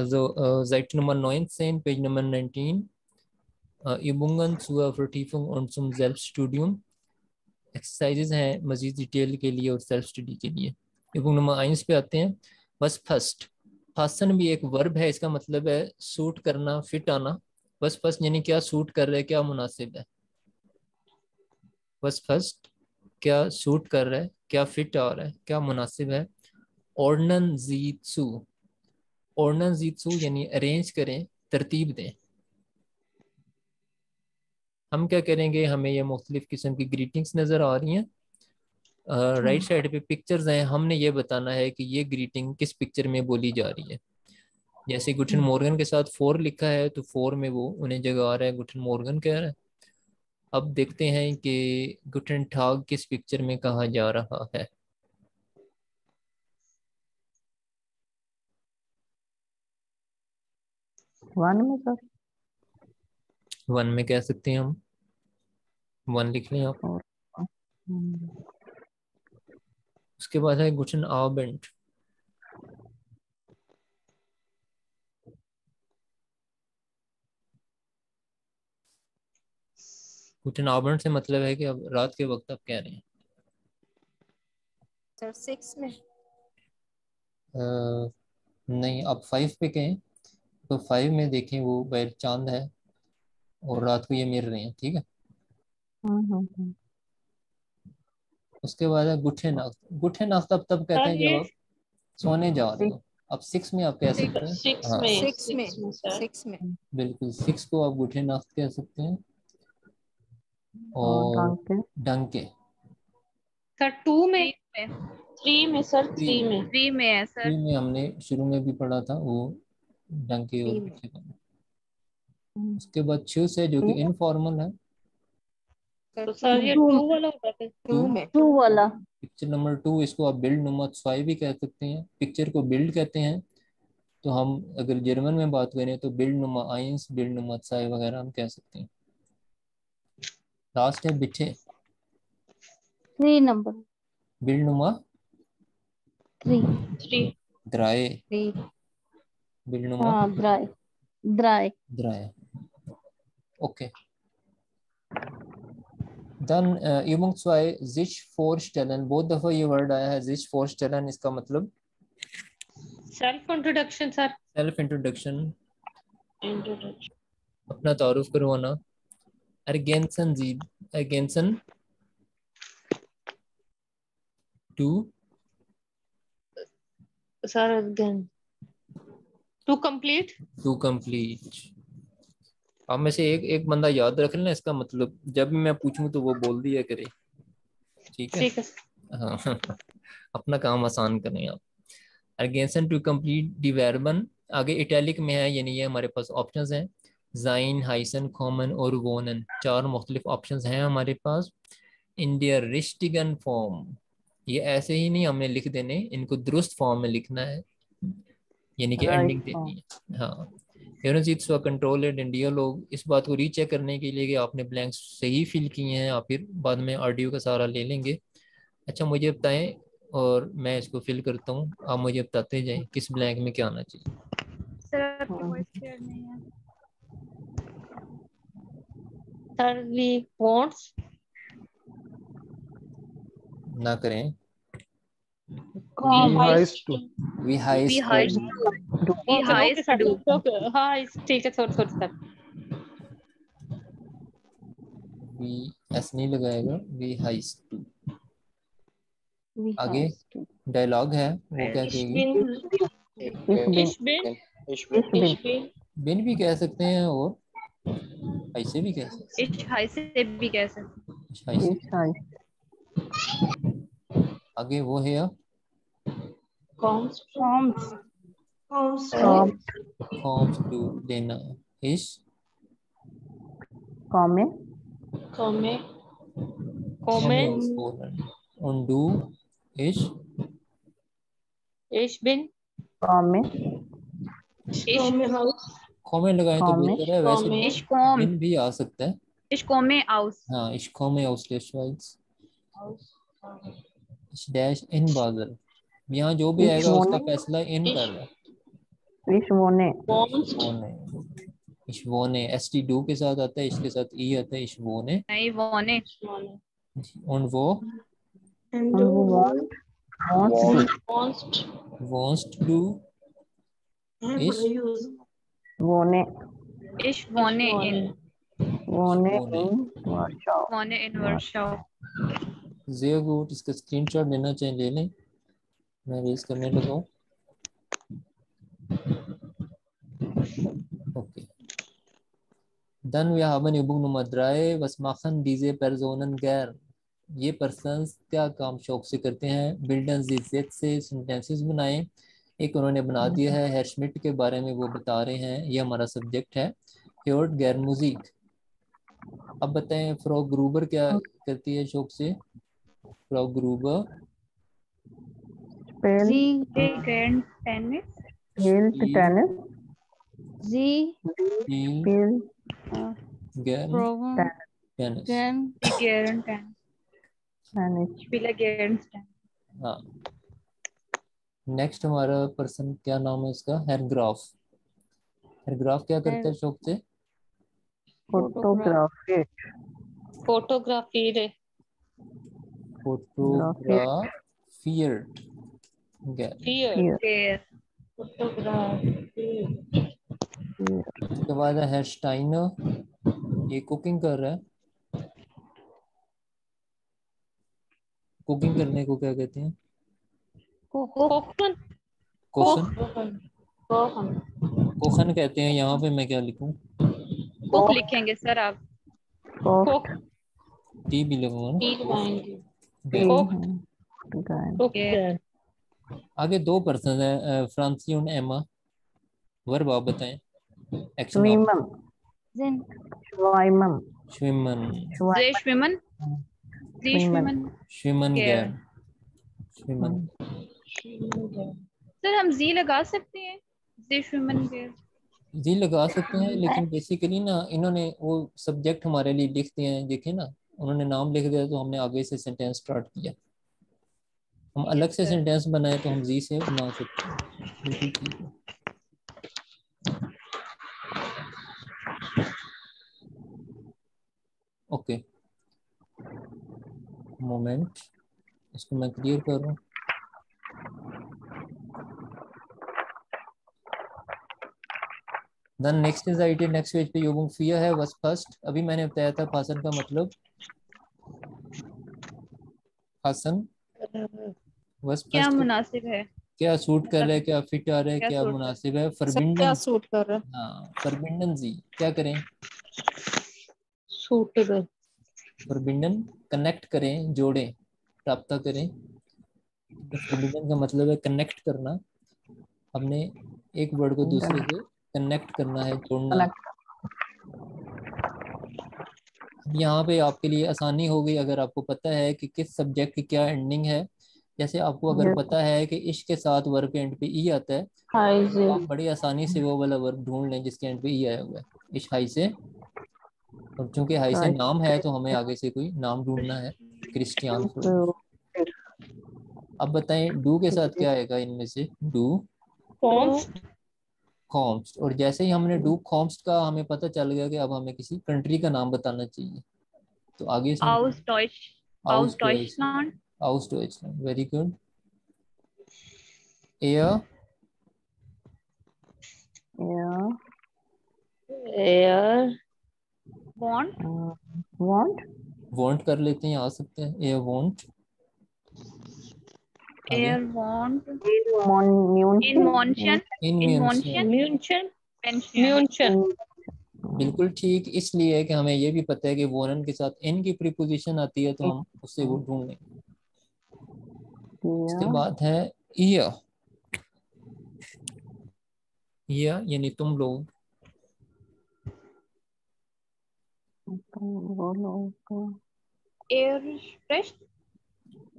Also Seite Nummer 19, Page Nummer 19. Übungen zur Vertiefung und zum Selbststudium. Exercises हैं मजीद detail के लिए और self study के लिए। Übung नंबर 1 पे आते हैं। बस फर्स्ट, फासन भी एक वर्ब है, इसका मतलब है सूट करना, फिट आना। बस फर्स्ट यानी क्या सूट कर रहा है, क्या मुनासिब है। बस फर्स्ट क्या सूट कर रहा है, क्या फिट आ रहा है, क्या मुनासिब है। ऑर्डनन जीतसू, ऑर्डनन जीतसू यानी अरेंज करें, तरतीब दें। हम क्या करेंगे, हमें ये मुख्तलिफ किस्म की ग्रीटिंग्स नज़र आ रही हैं। राइट साइड पे पिक्चर्स हैं, हमने ये बताना है कि ये ग्रीटिंग किस पिक्चर में बोली जा रही है। जैसे गुटन मॉर्गन के साथ 4 लिखा है तो 4 में वो उन्हें जगह आ रहा है, गुटन मॉर्गन कह रहा है। अब देखते हैं कि गुटन ठाग किस पिक्चर में कहा जा रहा है। वन में सर, 1 में कह सकते हैं हम, 1 लिख लें आप। उसके बाद है गुटन आबेंट। गुटन आबेंट से मतलब है कि अब रात के वक्त आप कह रहे हैं। सर 6 में नहीं, अब 5 पे कहें तो 5 में देखें वो बाहर चांद है और रात को ये मिल रहे हैं, ठीक है। उसके बाद है गुठे नाख्त। गुठे नाख्त अब तब कहते हैं जब आप सोने जा रहे हो। अब 6 में आप कह सकते हैं। हाँ 6 में बिल्कुल, 6 को आप गुठे नाख्त कह सकते हैं। और डंके सर 2 में, 3 में सर, 3 में, 3 में है सर। 3 में हमने शुरू में भी पढ़ा था वो डंके और गुठे का। उसके बाद चूस है जो कि इनफॉर्मल है। तो सर ये 2 वाला होगा फिर। 2 वाला पिक्चर नंबर 2, इसको आप बिल्ड नुमा स्वाई भी कह सकते हैं। पिक्चर को बिल्ड कहते हैं। तो हम अगर जर्मन में बात करें तो बिल्ड नुमा आइंस, बिल्ड नुमा स्वाई वगैरह हम कह सकते हैं। लास्ट है बिठे। 3 नंबर, बिल्ड नुमा 3 द्राए। बिल्ड नुमा हाँ, ड्राई द्राए। Okay, dann Übung 2 sich vorstellen। बहुत दफा ये वर्ड आया है sich vorstellen, इसका मतलब self introduction sir. Self introduction, introduction, अपना तारुफ करवाना। ergänzen Sie, ergänzen to sir again to complete. आप में से एक बंदा याद रख लेना इसका मतलब, जब भी मैं पूछूं तो वो बोल दिया करे, ठीक है। ठीक है। हाँ अपना काम आसान करें आप। ergänzen टू कंप्लीट दी वर्बन, आगे इटैलिक में है, यानी ये हमारे पास ऑप्शंस हैं। जाइन, हाइसन, कॉमन और वोनन, 4 मुख्तलिफ ऑप्शंस हैं हमारे पास। इन दियर रिश्टिगन फॉर्म, ये ऐसे ही नहीं हमने लिख देने, इनको दुरुस्त फॉर्म में लिखना है, यानी कि एंडिंग देनी है। हाँ, कंट्रोल इंडिया लोग इस बात को रीचेक करने के लिए कि आपने ब्लैंक्स सही फिल किए हैं, आप फिर बाद में ऑडियो का सहारा ले लेंगे। अच्छा मुझे बताएं और मैं इसको फिल करता हूँ, आप मुझे बताते जाएं किस ब्लैंक में क्या आना चाहिए। सर आपकी वॉइस क्लियर नहीं है सर वी वांट्स ना करें। वी हाइस्ट हाँ ठीक है सर सर। वी एस नहीं लगाएगा, वी हाइस्ट टू। आगे डायलॉग है, वो क्या कहेगी। बिन भी कह सकते हैं और ऐसे भी कह सकते हैं। हाई से भी कह सकते ऐसे। आगे वो है कॉम्स टू देना, इस कॉमे undo इस इश बिन कॉमे कॉमे लगाएं तो बेहतर है, वैसे बिन भी आ सकता है। इश्कोमे आउस, हाँ इश्कोमे आउसलेशवाइज डैश इन बादल, यहाँ जो भी आएगा उसका फैसला इन कर रहा है। Ich wohne. Wohnst. wohne, ich wohne, st do के साथ आता है, इसके साथ ई आता है, ich wohne। नहीं wohne. und wo And Und wo wohnst. wohnst wohnst du ich wohne. Ich wohne in. wohne Warschau. Wohne in Warschau. sehr gut, इसका स्क्रीनशॉट लेना चाहिए, ले लें, मैं रेज करने लगा हूँ। okay, dann wir haben Übung Nummer 3, was machen diese Personen gern? ये पर्सन्स क्या काम शौक से करते हैं? बिल्डन जिद से सेंटेंसेस बनाएं। एक उन्होंने बना दिया है, हेर श्मिट के बारे में वो बता रहे हैं, ये हमारा सब्जेक्ट है। हर्ट गैर म्यूजिक। अब बताएं फ्रॉ ग्रूबर क्या करती है शौक से? फ्रॉ Gruber Sie gern Tennis. spielt Tennis. Sie spielt gern proben Tennis। gern Sie gern Tennis. Ich spiele gern Tennis. हाँ, नेक्स्ट हमारा पर्सन क्या नाम है इसका? हेरग्राफ। हेरग्राफ क्या करता है शौक से? Fotografie. फोटोग्राफी रे। फोटोग्राफियर फियर। Fair. फोटोग्राफी। उसके बाद है हेयर स्टाइनर, ये कुकिंग कर रहा है। कुकिंग करने को क्या कहते हैं? कोखन। कोखन कोखन। कोखन कहते हैं। यहाँ पे मैं क्या लिखूं? Cook लिखेंगे सर आप. कोक। टी भी लगाऊंगा ना? पी लगाएंगे। गैर। कोक। आगे दो पर्सन है, फ्रांसी और एमा। वर्ब आप बताएं। Action Schwimmen. Schwimmen. श्विमन Sie schwimmen. Sie schwimmen. श्विमन गैर। गैर श्विमन। सर हम जी लगा सकते हैं. Sie schwimmen गैर. जी लगा सकते हैं, लेकिन बेसिकली ना इन्होंने वो सब्जेक्ट हमारे लिए लिख दिए हैं, देखे ना, उन्होंने नाम लिख दिया तो हमने आगे से सेंटेंस स्टार्ट किया। हम अलग से सेंटेंस बनाए तो हम जी से बना सकते हैं। बिल्कुल ठीक है। ओके, मोमेंट, इसको मैं क्लियर कर रहा हूँ। Then next is eight, next page पे यूबुंग फिया है, वस फर्स्ट। अभी मैंने बताया था फासन का मतलब, फासन वस क्या फर्स्ट मुनासिब है? क्या सूट कर रहा है, क्या फिट आ रहा है, क्या क्या सूट मुनासिब है। सब क्या फरबिंडन, सूट कर रहा है? हाँ फरबिंडन जी क्या करें? सूटेबल। फरबिंडन कनेक्ट करें, जोड़ें, राब्ता करें। फरबिंडन का मतलब है कनेक्ट करना। हमने एक वर्ड को दूसरे से कनेक्ट करना है, जोड़ना है। यहाँ पे आपके लिए आसानी हो गई अगर आपको पता है कि किस सब्जेक्ट की क्या एंडिंग है। जैसे आपको अगर पता है कि इश्क के साथ वर्ब के एंड पे ई आता है, तो आप बड़ी आसानी से वो वाला वर्ब ढूंढ लें जिसके एंड पे ई आया हुआ है। इश्क हाई से, और चूंकि हाई से नाम है तो हमें आगे से कोई नाम ढूंढना है। Christian Florence. अब बताएं डू के साथ क्या आएगा इनमें से? डू कॉम्स्ट। और जैसे ही हमने डू कॉम्स्ट का हमें पता चल गया कि अब हमें किसी कंट्री का नाम बताना चाहिए, तो आगे से Aus Deutschland. Aus Deutschland, very good. Air air. Want कर लेते हैं, आ सकते हैं। Air want. Invention. बिल्कुल ठीक, इसलिए कि हमें ये भी पता है कि वोनन के साथ इन की प्रीपोजिशन आती है, तो हम उससे वो ढूंढ लेंगे। उसके बाद है ईयर। ईयर यानी तुम लोग।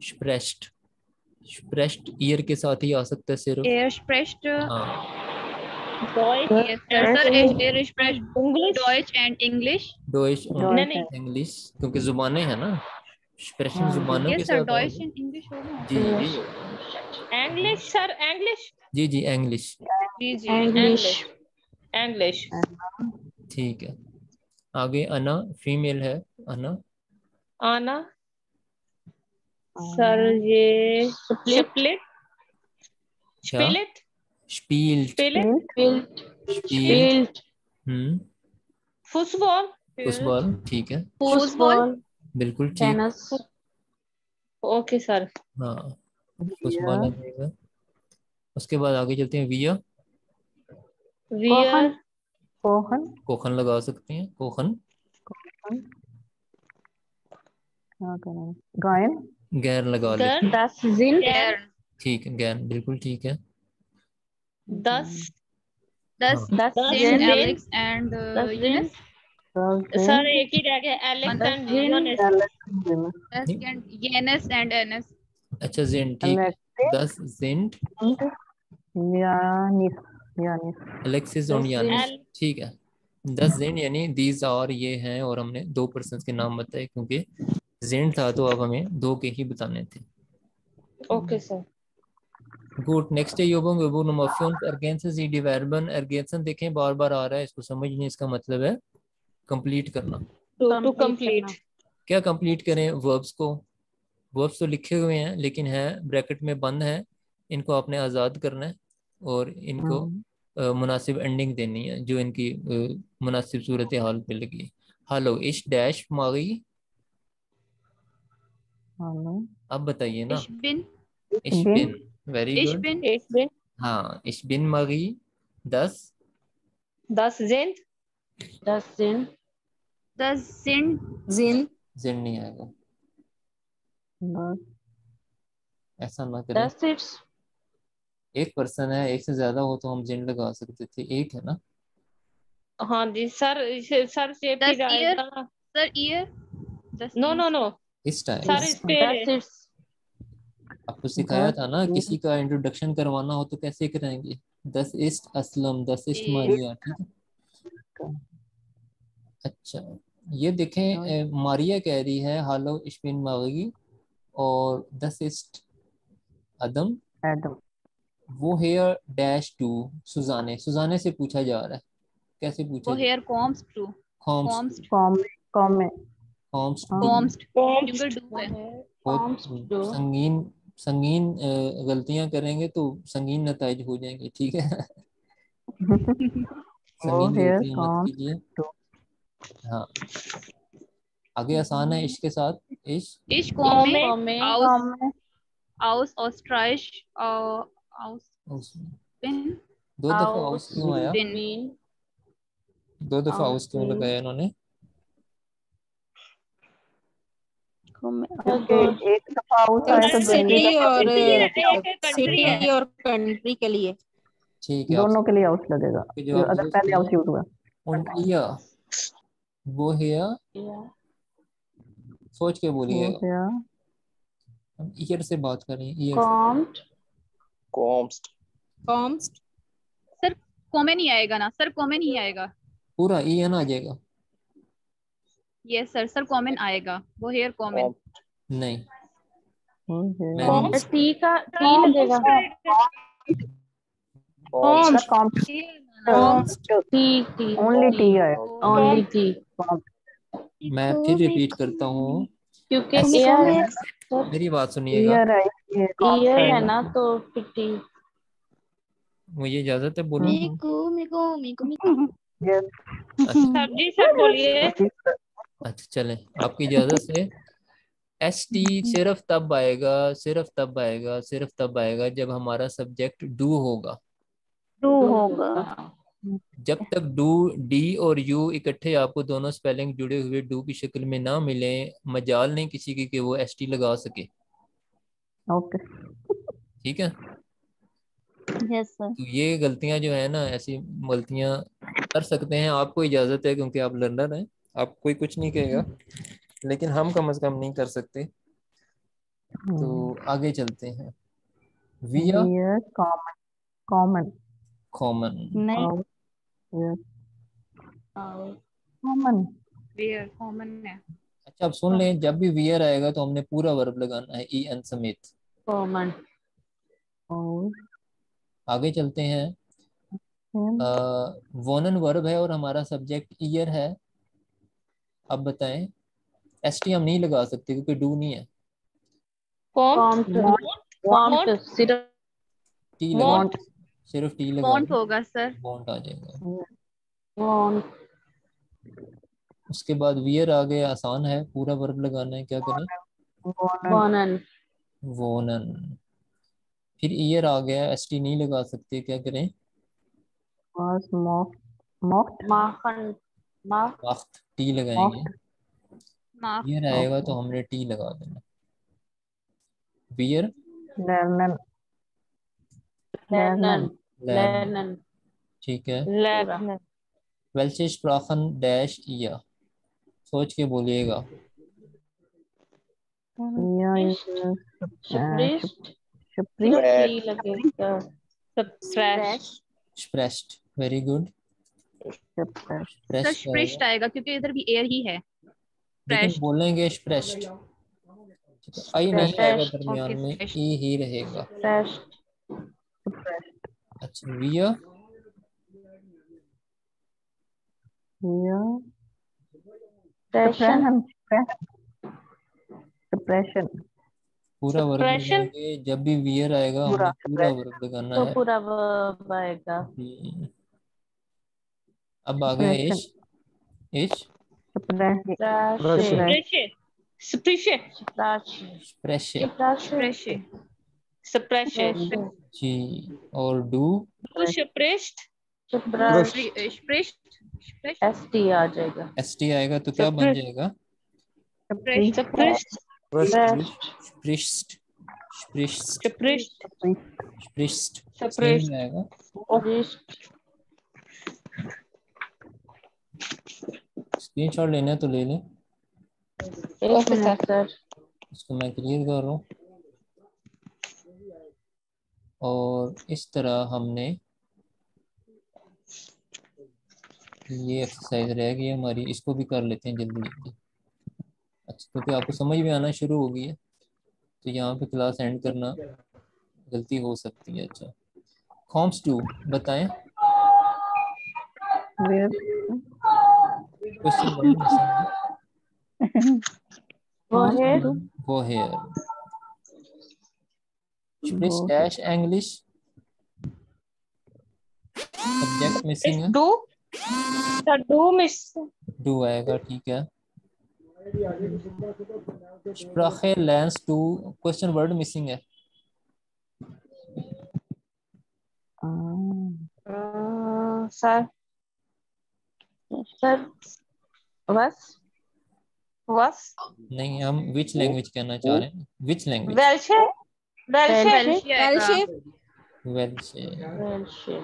स्प्रेस्ट। स्प्रेस्ट ईयर के साथ ही आ सकता है सिर्फ। हाँ Deutsch and English. डोइश नहीं। इंग्लिश, क्योंकि जुबानें हैं ना, एक्सप्रेशन जुबानों के Yes sir, साथ Deutsch आएगी। and English होगा. जी इंग्लिश सर, इंग्लिश। जी जी इंग्लिश। जी जी English. इंग्लिश। ठीक है। आगे अना फीमेल है। अना आना सर ये स्प्लिट क्या? स्पिलिट स्पील्ट। स्पिलिट Built. स्पील्ट। Built. फुटबॉल फुटबॉल ठीक है, Football. बिल्कुल ठीक। Tennis. Okay sir. हाँ फुटबॉल आ Beer. जाएगा। उसके बाद आगे चलते हैं विया। Wear Kohan. कोखन लगा सकते हैं, कोखन। Kohan. क्या करें? Gayan. गैर लगा लेते गर हैं। Das sind. गैर ठीक है गैर बिल्कुल ठीक है। दस हाँ Das दस sind. दिन Alex and Das Eunice. sind. Das sir sind. एक ही रह गया Alex Das and sind. योनेस। Alex and Yanis and Anis. अच्छा जिन ठीक है। Alexis 10 जिंट und Yanis. Yanis. Alexis और Das यानिस। sind. ठीक है 10 जिन यानी दीज और ये हैं, और हमने दो पर्सन के नाम बताए क्योंकि जिन था तो अब हमें दो के ही बताने थे। Okay sir. गुड नेक्स्ट है योबोंग योबोनोमोफियन अर्गेंसेस ई डिवर्बन। अर्गेंसन देखें बार बार आ रहा है, इसको समझने, इसका मतलब है कंप्लीट करना। To complete. क्या कंप्लीट करें? वर्ब्स को। वर्ब्स तो लिखे हुए हैं लेकिन है ब्रैकेट में बंद है, इनको आपने आज़ाद करना है और इनको मुनासिब एंडिंग देनी है जो इनकी मुनासिब सूरत हाल पे लगी। हेलो इश डैश मागी। Hallo. अब बताइए ना। Ich bin. इश Bin. बिन, वेरी Ich गुड। bin. एक दिन हाँ इश बिन मागी 10 दस दिन Das sind. Das sind. Sind. जिन नहीं आएगा, Das. ऐसा ना करें। Das ist. एक पर्सन है, एक से ज्यादा हो तो हम जिन लगा सकते थे, एक है ना। हाँ जी सर। सर से Das फिर year. आएगा। Sir year. Das no no means. No इस टाइम सर इस पे Das ist. आपको सिखाया था ना, Das किसी का इंट्रोडक्शन करवाना हो तो कैसे कराएंगे। 10 east Aslam, 10 east Is. Maria, ठीक है। अच्छा ये देखें मारिया कह रही है हालो इश्बिन मागी, और 10 इस्ट अदम Adam. वो हेयर डैश टू सुजाने। सुजाने से पूछा जा रहा है, कैसे पूछा वो जा रहा hair combs to. है? हॉम्स Combs. Come. हॉम्स हाँ। डू। Combs. कॉम्स क्योंकि do है. बहुत संगीन संगीन गलतियां करेंगे तो संगीन नताइज हो जाएंगे, ठीक है। वो संगीन हेयर गलतियां मत कॉम कीजिए। हाँ आगे आसान है, इश्क के साथ इश्क। Ich komme komme aus. Com Aus Österreich. Aus. Bin. दो दफा हाउस क्यों आया? Bin. दो दफा हाउस क्यों लगाया इन्होंने? एक दफा हाउस आया तो दूसरी सिटी दफा और एक कंट्री है। सिटी और कंट्री के लिए. ठीक है दोनों के लिए हाउस लगेगा आपके जवाब अगर दुरुस्त पहले है। हाउस यूज हुआ। उनकिया वो हेया, सोच के वो बोलिएगा। हेयर हम ईयर से बात करें, ईयर। Combed Combs. सर कॉमे नहीं आएगा ना, सर कॉमे नहीं आएगा. पूरा ई एन आ जाएगा। यस सर, सर कॉमन आएगा. वो हेयर कॉमन. नहीं वो हेयर कॉम्स टी का टी कॉम्स लगेगा कॉम्स कॉम्ड कॉम्स टी ओनली टी आएगा ओनली टी मैं फिर रिपीट करता हूँ, क्योंकि ऐसे- एयर मेरी बात सुनिएगा, ईयर है ईयर है ना तो टी मुझे इजाजत है बोलूं? यस सर जी सर बोलिए। अच्छा चलें आपकी इजाजत से। एस टी सिर्फ तब आएगा, सिर्फ तब आएगा, सिर्फ तब आएगा जब हमारा सब्जेक्ट डू होगा। टू होगा जब तक डू डी और यू इकट्ठे आपको दोनों स्पेलिंग जुड़े हुए डू की शक्ल में ना मिले, मजाल नहीं किसी की कि वो एस टी लगा सके, ओके ठीक है। यस सर तो ये गलतियां जो है ना, ऐसी गलतियां कर सकते हैं, आपको इजाजत है क्योंकि आप लर्नर हैं, आप कोई कुछ नहीं कहेगा, लेकिन हम कम से कम नहीं कर सकते। तो आगे चलते हैं। विया वियर कॉमन कॉमन कॉमन। नहीं कॉमन हेयर कॉमन है. अच्छा अब सुन लें, जब भी वियर आएगा तो हमने पूरा वर्ब लगाना है ई एन समेत। कॉमन और आगे चलते हैं। वोनन वर्ब है और हमारा सब्जेक्ट ईयर है। अब बताएं, एसटी हम नहीं लगा सकते क्योंकि डू नहीं है। want want सिर्फ टी want लगा, सिर्फ टी लगा वॉन्ट दो, होगा सर। वॉन्ट आ जाएगा। want उसके बाद वियर आ गया, आसान है, पूरा वर्ब लगाना है, क्या करें, wonen वोनन। फिर ईयर आ गया, एसटी नहीं लगा सकते, क्या करें, माखन मा वक्त, टी लगाएंगे। माफ। ईयर आएगा तो हमने टी लगा देना। वियर, lernen lernen लर्न, lernen ठीक है। lernen वेल्चे स्प्राखन डैश ईयर, सोच के बोलिएगा। spricht Sprich, सिर्फ टी लगेगा suppressed स्प्रेस्ट, वेरी गुड। suppress, सर स्प्रेस्ट स्प्रिस्ट आएगा क्योंकि इधर भी एयर ही है। लेकिन फ्रेश। बोलेंगे स्प्रेस्ट, आई नहीं आएगा Fresh, दरमियान ओके में, फ्रेश। ई ही रहेगा। fresh अच्छा, वियर, hier, suppression suppression, पूरा वर्ब suppression लगाएंगे। जब भी वियर आएगा हमने पूरा वर्ब लगाना तो है। पूरा verb आएगा अब आ गया इश, इश suppression suppression स्प्रेश, फ्रेश। suppression जी, और डू, suppressed स्प्रिस्ट। स्प्रिस्ट। st आ जाएगा एस टी आएगा तो क्या बन जाएगा, फ्रेश। suppressed स्प्रिस्ट, स्प्रिस्ट, suppressed स्प्रिस्ट, सेम suppressed ही आएगा। स्क्रीनशॉट लेना है तो ले लें, एक मिनट सर इसको मैं क्लियर कर रहा हूँ। और इस तरह हमने ये एक्सरसाइज रह गई हमारी, इसको भी कर लेते हैं जल्दी जल्दी। अच्छा, क्योंकि आपको समझ में आना शुरू हो गई है तो यहाँ पे क्लास एंड करना गलती हो सकती है। अच्छा, कॉम्स टू बताएं, क्वेश्चन वर्ड मिसिंग है। वो है वो हेयर, स्प्लिश डैश इंग्लिश, सब्जेक्ट मिसिंग है, do miss डू आएगा, ठीक है। स्प्राखे लेंस टू, क्वेश्चन वर्ड मिसिंग है, सर सर बस बस नहीं, हम विच लैंग्वेज कहना चाह रहे हैं, विच लैंग्वेज, वेल्शे वेल्शे वेल्शी आएगा। वेल से वेल्शे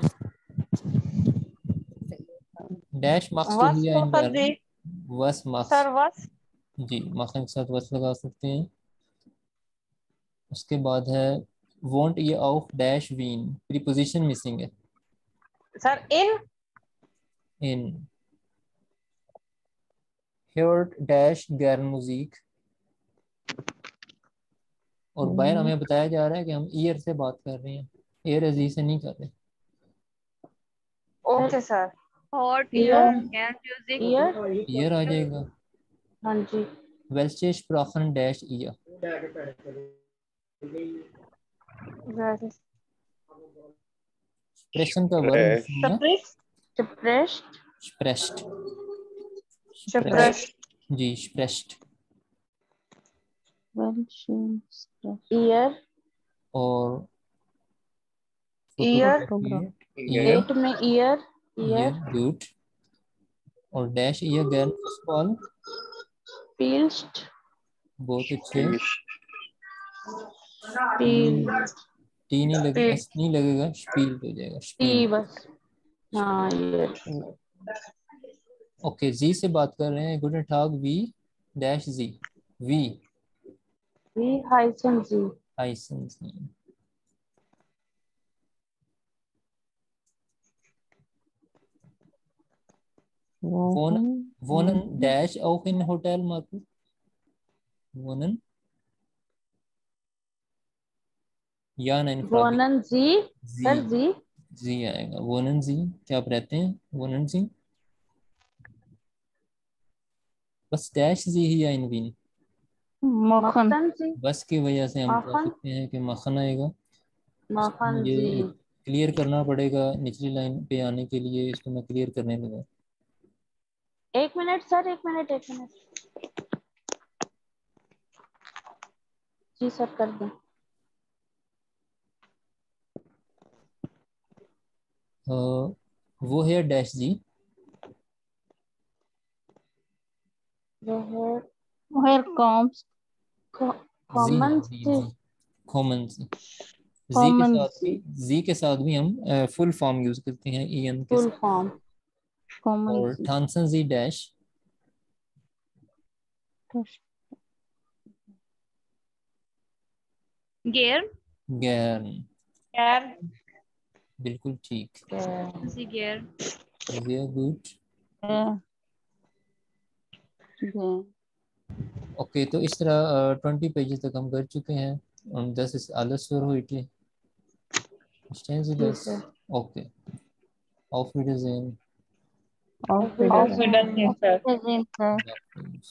डैश मार्क्स टू वस हियर तो सर जी एनवायरनमेंट, वस मार्क्स, सर वस जी मार्क्स के साथ वस लगा सकते हैं। उसके बाद है वॉन्ट ये ऑफ डैश वीन, प्रीपोजिशन मिसिंग है, सर इन इन हर्ट डैश गैर मुजीक, और बाहर हमें बताया जा रहा है कि हम ईयर से बात कर रहे हैं, एयर अजीज से नहीं कर रहे। ओके सर हॉट ईयर कैन म्यूजिक। ईयर ईयर आ जाएगा। हाँ जी वेल्चे स्प्राखन डैश ईयर, एक्सप्रेशन का वर्ब मिसिंग है, suppressed स्प्रेस्ड, suppressed जी स्प्रेस्ड, ईयर और ईयर ईयर, 8 में ईयर ईयर ईयर गुड, और डैश ईयर गैर स्पॉल, पील्स्ट बहुत अच्छे। पील टी नहीं लगे, एस नहीं लगेगा, स्पील हो जाएगा, स्पील। टी बस हाँ ईयर ओके, जी से बात कर रहे हैं, गुड ठाक, वी डैश जी, वी वी हाइसन जी हाइसन जी, वोनन, वोनन डैश auch in होटल मार्केट, वोनन या ना इनफ्रादी वोनन जी सर जी जी जी आएगा। वोनन जी क्या आप रहते हैं वोनन जी? बस डैश जी ही या इनवीन? मक्खन मक्खन जी बस की वजह से हम कह मक्खन सकते हैं कि मक्खन आएगा। मक्खन जी। ये क्लियर करना पड़ेगा निचली लाइन पे आने के लिए, इसको मैं क्लियर करने लगा। एक मिनट सर, एक मिनट एक मिनट। जी सर कर दें। वो है डैश जी। वो है हेयर कॉम्स जी कॉमन जी जी। जी कॉमन जी। कॉमन जी के साथ भी हम फुल फॉर्म यूज करते हैं ईएन के फुल साथ। फॉर्म। कॉमन और थॉमसन जी डैश गेयर गैर। यार बिल्कुल ठीक। जी गेयर। Very good. ओके तो इस तरह 20 पेजेस तक हम कर चुके हैं und das ist alles für heute. Verstehen Sie जी das? Sir. Okay. Auf Wiedersehen. Auf Wiedersehen. Sir. Auf Wiedersehen, Sir. Allah Hafiz.